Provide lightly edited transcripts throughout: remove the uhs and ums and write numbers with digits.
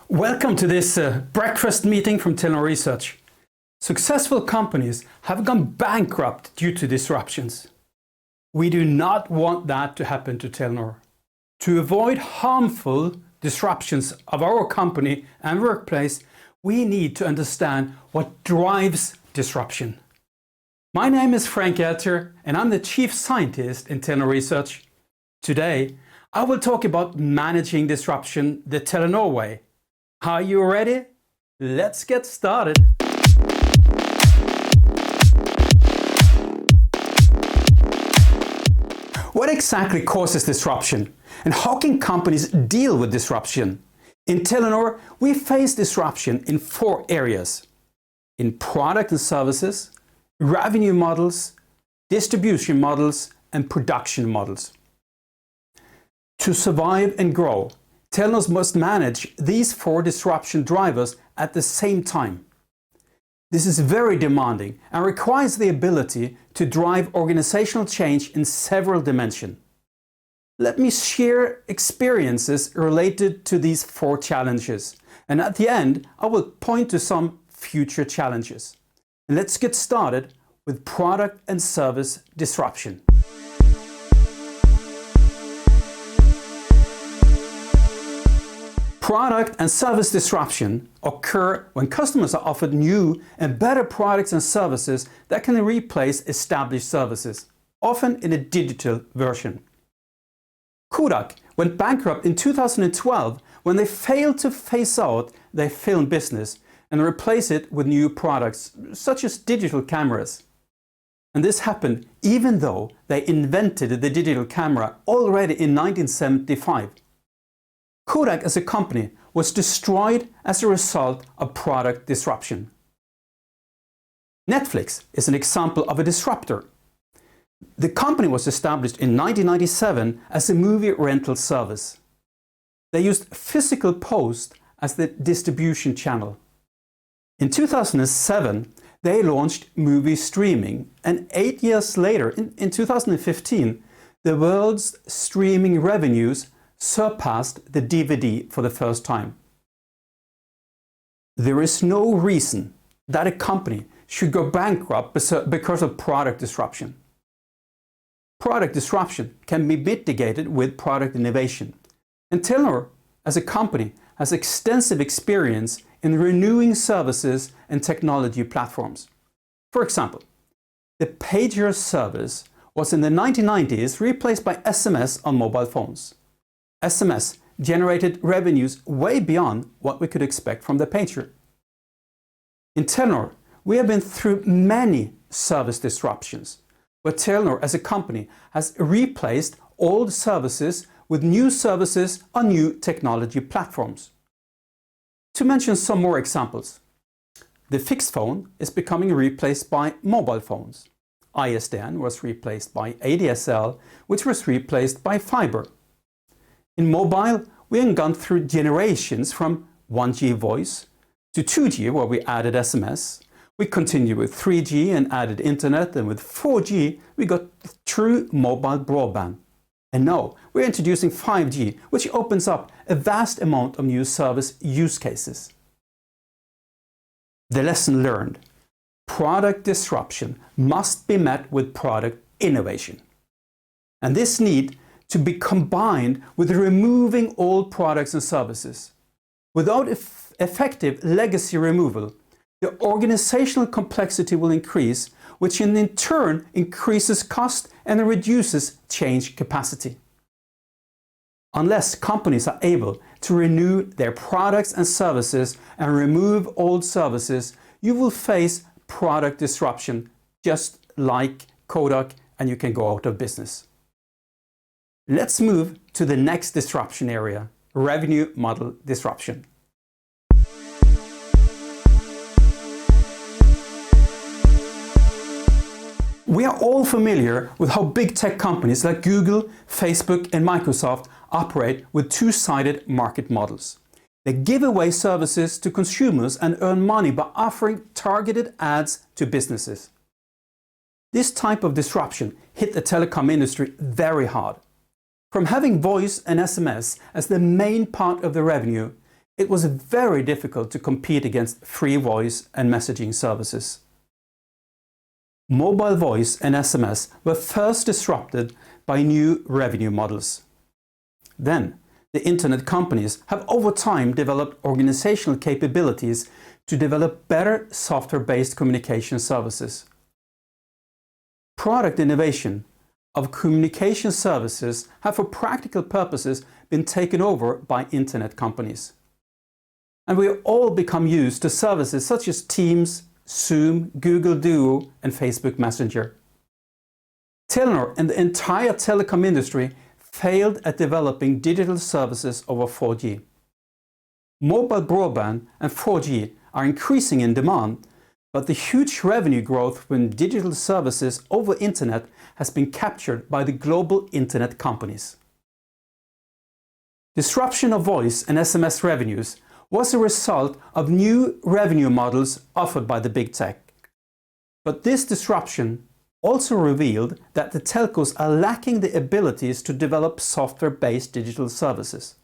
Welcome to this breakfast meeting from Telenor Research. Successful companies have gone bankrupt due to disruptions. We do not want that to happen to Telenor. To avoid harmful disruptions of our company and workplace, we need to understand what drives disruption. My name is Frank Elter and I'm the Chief Scientist in Telenor Research. Today, I will talk about managing disruption the Telenor way. Are you ready? Let's get started. What exactly causes disruption? And how can companies deal with disruption? In Telenor, we face disruption in 4 areas: in product and services, revenue models, distribution models, and production models. To survive and grow, Telenor must manage these 4 disruption drivers at the same time. This is very demanding and requires the ability to drive organizational change in several dimensions. Let me share experiences related to these 4 challenges, and at the end I will point to some future challenges. And let's get started with product and service disruption. Product and service disruption occur when customers are offered new and better products and services that can replace established services, often in a digital version. Kodak went bankrupt in 2012 when they failed to phase out their film business and replace it with new products, such as digital cameras. And this happened even though they invented the digital camera already in 1975. Kodak as a company was destroyed as a result of product disruption. Netflix is an example of a disruptor. The company was established in 1997 as a movie rental service. They used physical post as the distribution channel. In 2007, they launched movie streaming, and 8 years later, in 2015, the world's streaming revenues surpassed the DVD for the first time. There is no reason that a company should go bankrupt because of product disruption. Product disruption can be mitigated with product innovation. And Telenor, as a company, has extensive experience in renewing services and technology platforms. For example, the pager service was in the 1990s replaced by SMS on mobile phones. SMS generated revenues way beyond what we could expect from the pager. In Telenor, we have been through many service disruptions, where Telenor as a company has replaced old services with new services on new technology platforms. To mention some more examples, the fixed phone is becoming replaced by mobile phones. ISDN was replaced by ADSL, which was replaced by fiber. In mobile, we have gone through generations from 1G voice to 2G, where we added SMS. We continued with 3G and added internet, and with 4G, we got true mobile broadband. And now we're introducing 5G, which opens up a vast amount of new service use cases. The lesson learned: product disruption must be met with product innovation. And this need to be combined with removing old products and services. Without effective legacy removal, the organizational complexity will increase, which in turn increases cost and reduces change capacity. Unless companies are able to renew their products and services and remove old services, you will face product disruption just like Kodak, and you can go out of business. Let's move to the next disruption area: revenue model disruption. We are all familiar with how big tech companies like Google, Facebook, and Microsoft operate with 2-sided market models. They give away services to consumers and earn money by offering targeted ads to businesses. This type of disruption hit the telecom industry very hard. From having voice and SMS as the main part of the revenue, it was very difficult to compete against free voice and messaging services. Mobile voice and SMS were first disrupted by new revenue models. Then, the internet companies have over time developed organizational capabilities to develop better software-based communication services. Product innovation of communication services have for practical purposes been taken over by internet companies. And we all become used to services such as Teams, Zoom, Google Duo, and Facebook Messenger. Telenor and the entire telecom industry failed at developing digital services over 4G. Mobile broadband and 4G are increasing in demand, but the huge revenue growth when digital services over internet has been captured by the global internet companies. Disruption of voice and SMS revenues was a result of new revenue models offered by the big tech. But this disruption also revealed that the telcos are lacking the abilities to develop software-based digital services.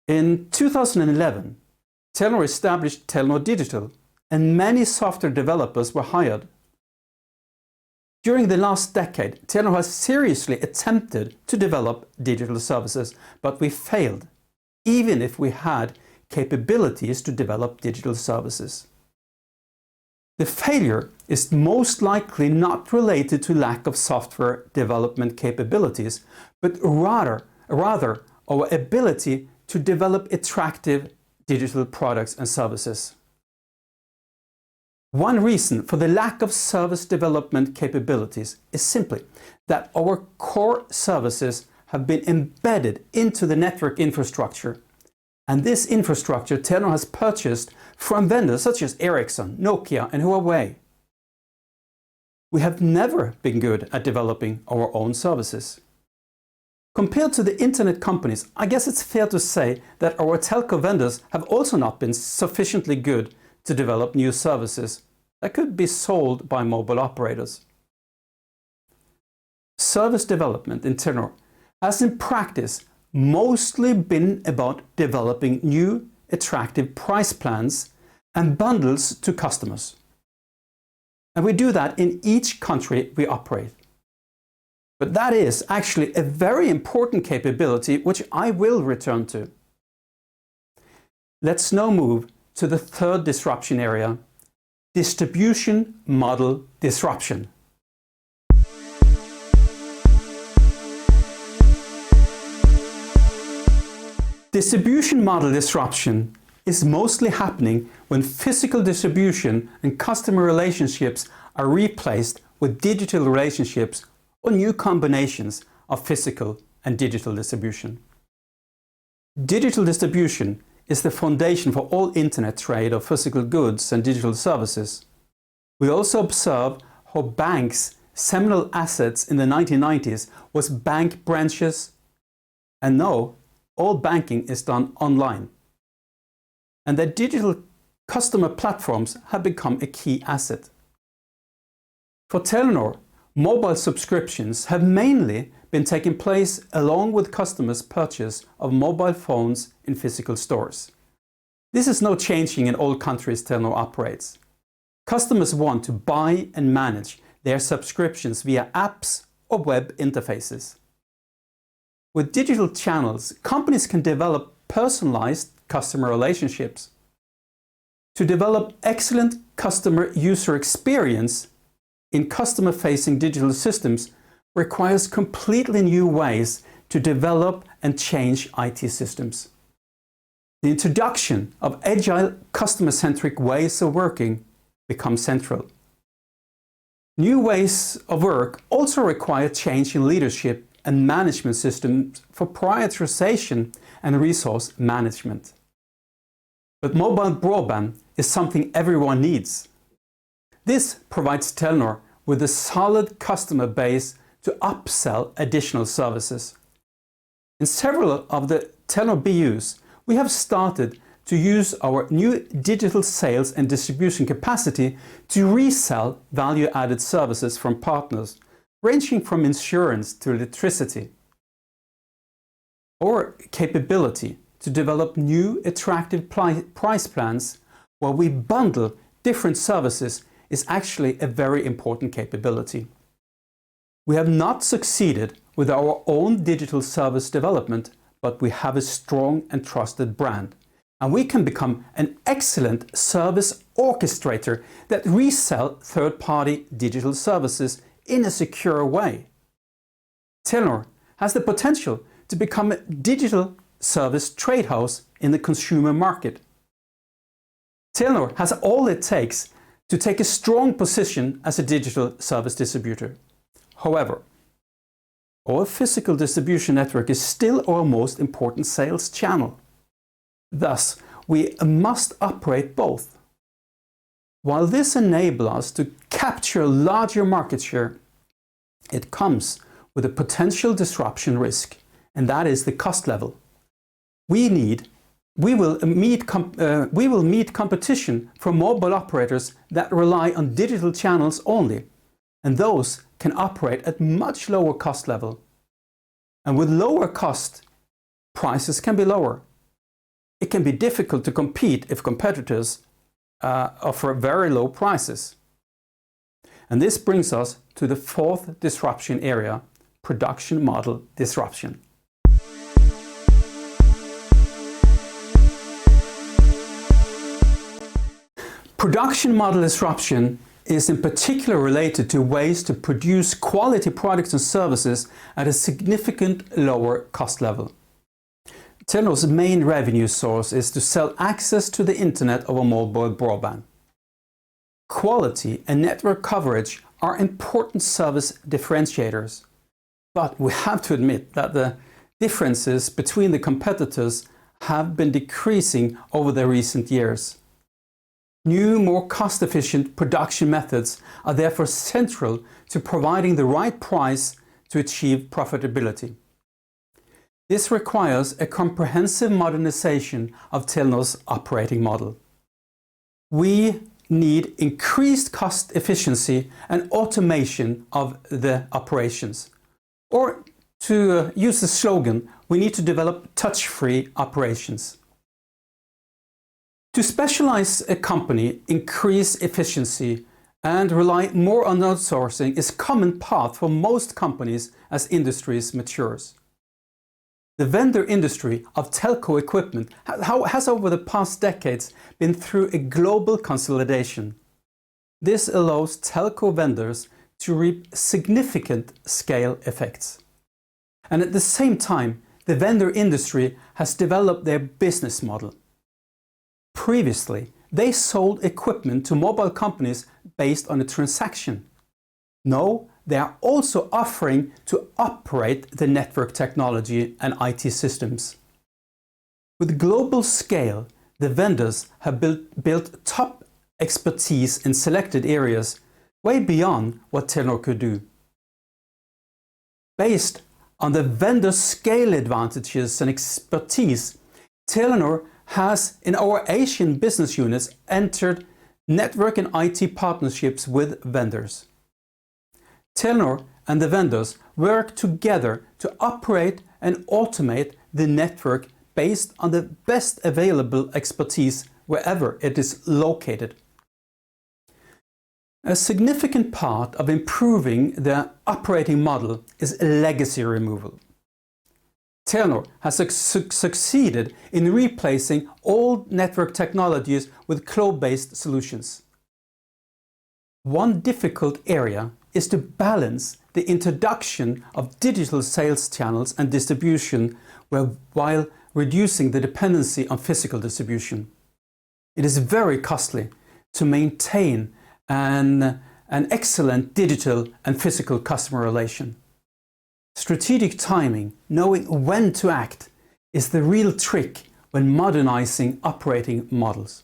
In 2011, Telenor established Telenor Digital, and many software developers were hired. During the last decade, Telenor has seriously attempted to develop digital services, but we failed, even if we had capabilities to develop digital services. The failure is most likely not related to lack of software development capabilities, but rather our ability to develop attractive digital products and services. One reason for the lack of service development capabilities is simply that our core services have been embedded into the network infrastructure, and this infrastructure Telenor has purchased from vendors such as Ericsson, Nokia, and Huawei. We have never been good at developing our own services. Compared to the internet companies, I guess it's fair to say that our telco vendors have also not been sufficiently good to develop new services that could be sold by mobile operators. Service development in Telenor has in practice mostly been about developing new, attractive price plans and bundles to customers. And we do that in each country we operate. But that is actually a very important capability which I will return to. Let's now move to the third disruption area, distribution model disruption. Distribution model disruption is mostly happening when physical distribution and customer relationships are replaced with digital relationships or new combinations of physical and digital distribution. Digital distribution is the foundation for all internet trade of physical goods and digital services. We also observe how banks' seminal assets in the 1990s was bank branches, and now all banking is done online. And that digital customer platforms have become a key asset. For Telenor, mobile subscriptions have mainly been taking place along with customers' purchase of mobile phones in physical stores. This is now changing in all countries Telenor operates. Customers want to buy and manage their subscriptions via apps or web interfaces. With digital channels, companies can develop personalized customer relationships. To develop excellent customer user experience in customer-facing digital systems requires completely new ways to develop and change IT systems. The introduction of agile, customer-centric ways of working becomes central. New ways of work also require change in leadership and management systems for prioritization and resource management. But mobile broadband is something everyone needs. This provides Telenor with a solid customer base to upsell additional services. In several of the Telenor BUs, we have started to use our new digital sales and distribution capacity to resell value-added services from partners, ranging from insurance to electricity. Our capability to develop new attractive price plans where we bundle different services is actually a very important capability. We have not succeeded with our own digital service development, but we have a strong and trusted brand. And we can become an excellent service orchestrator that resell third-party digital services in a secure way. Telenor has the potential to become a digital service trade house in the consumer market. Telenor has all it takes to take a strong position as a digital service distributor. However, our physical distribution network is still our most important sales channel. Thus, we must operate both. While this enables us to capture larger market share, it comes with a potential disruption risk, and that is the cost level. We will meet competition from mobile operators that rely on digital channels only, and those can operate at much lower cost level. And with lower cost, prices can be lower. It can be difficult to compete if competitors offer very low prices. And this brings us to the fourth disruption area, production model disruption. Production model disruption is in particular related to ways to produce quality products and services at a significant lower cost level. Telenor's main revenue source is to sell access to the internet over mobile broadband. Quality and network coverage are important service differentiators, but we have to admit that the differences between the competitors have been decreasing over the recent years. New, more cost-efficient production methods are therefore central to providing the right price to achieve profitability. This requires a comprehensive modernization of Telenor's operating model. We need increased cost efficiency and automation of the operations. Or to use the slogan, we need to develop touch-free operations. To specialize a company, increase efficiency, and rely more on outsourcing is a common path for most companies as industries matures. The vendor industry of telco equipment has over the past decades been through a global consolidation. This allows telco vendors to reap significant scale effects. And at the same time, the vendor industry has developed their business model. Previously, they sold equipment to mobile companies based on a transaction. Now, they are also offering to operate the network technology and IT systems. With global scale, the vendors have built top expertise in selected areas, way beyond what Telenor could do. Based on the vendor scale advantages and expertise, Telenor has, in our Asian business units, entered network and IT partnerships with vendors. Telenor and the vendors work together to operate and automate the network based on the best available expertise wherever it is located. A significant part of improving the operating model is legacy removal. Telenor has succeeded in replacing old network technologies with cloud-based solutions. One difficult area is to balance the introduction of digital sales channels and distribution while reducing the dependency on physical distribution. It is very costly to maintain an excellent digital and physical customer relation. Strategic timing, knowing when to act, is the real trick when modernizing operating models.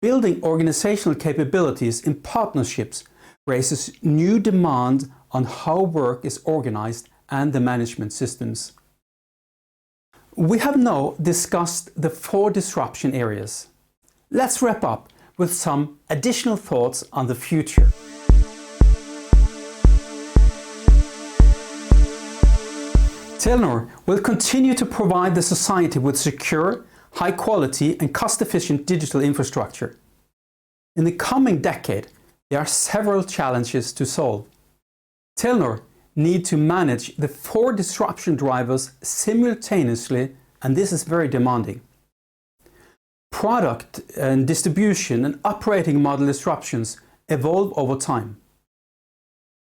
Building organizational capabilities in partnerships raises new demand on how work is organized and the management systems. We have now discussed the 4 disruption areas. Let's wrap up with some additional thoughts on the future. Telenor will continue to provide the society with secure, high quality and cost-efficient digital infrastructure. In the coming decade, there are several challenges to solve. Telenor needs to manage the 4 disruption drivers simultaneously, and this is very demanding. Product and distribution and operating model disruptions evolve over time.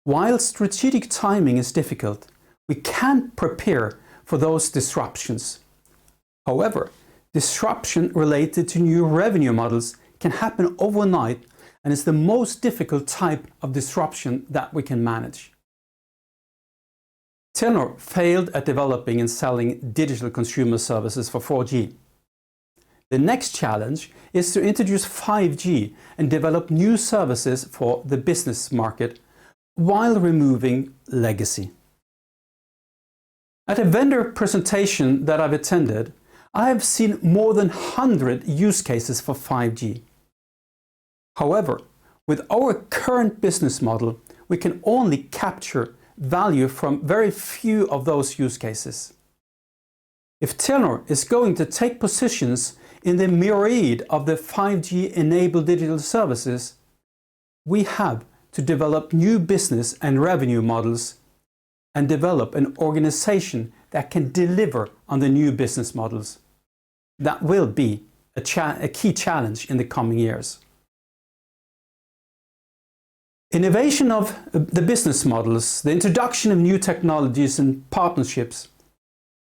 While strategic timing is difficult, we can prepare for those disruptions. However, disruption related to new revenue models can happen overnight and is the most difficult type of disruption that we can manage. Telenor failed at developing and selling digital consumer services for 4G. The next challenge is to introduce 5G and develop new services for the business market while removing legacy. At a vendor presentation that I've attended, I have seen more than 100 use cases for 5G. However, with our current business model, we can only capture value from very few of those use cases. If Telenor is going to take positions in the myriad of the 5G-enabled digital services, we have to develop new business and revenue models and develop an organization that can deliver on the new business models. That will be a key challenge in the coming years. Innovation of the business models, the introduction of new technologies and partnerships,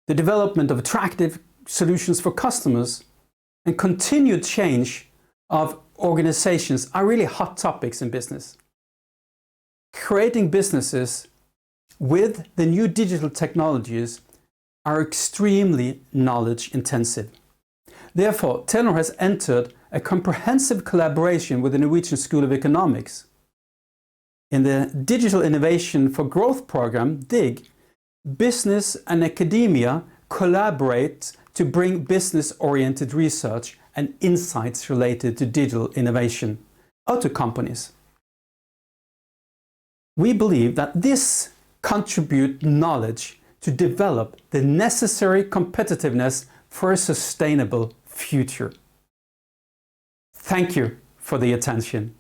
the development of attractive solutions for customers, and continued change of organizations are really hot topics in business. Creating businesses with the new digital technologies are extremely knowledge intensive. Therefore, Telenor has entered a comprehensive collaboration with the Norwegian School of Economics. In the Digital Innovation for Growth program, DIG, business and academia collaborate to bring business-oriented research and insights related to digital innovation out to companies. We believe that this contributes knowledge to develop the necessary competitiveness for a sustainable future. Thank you for the attention.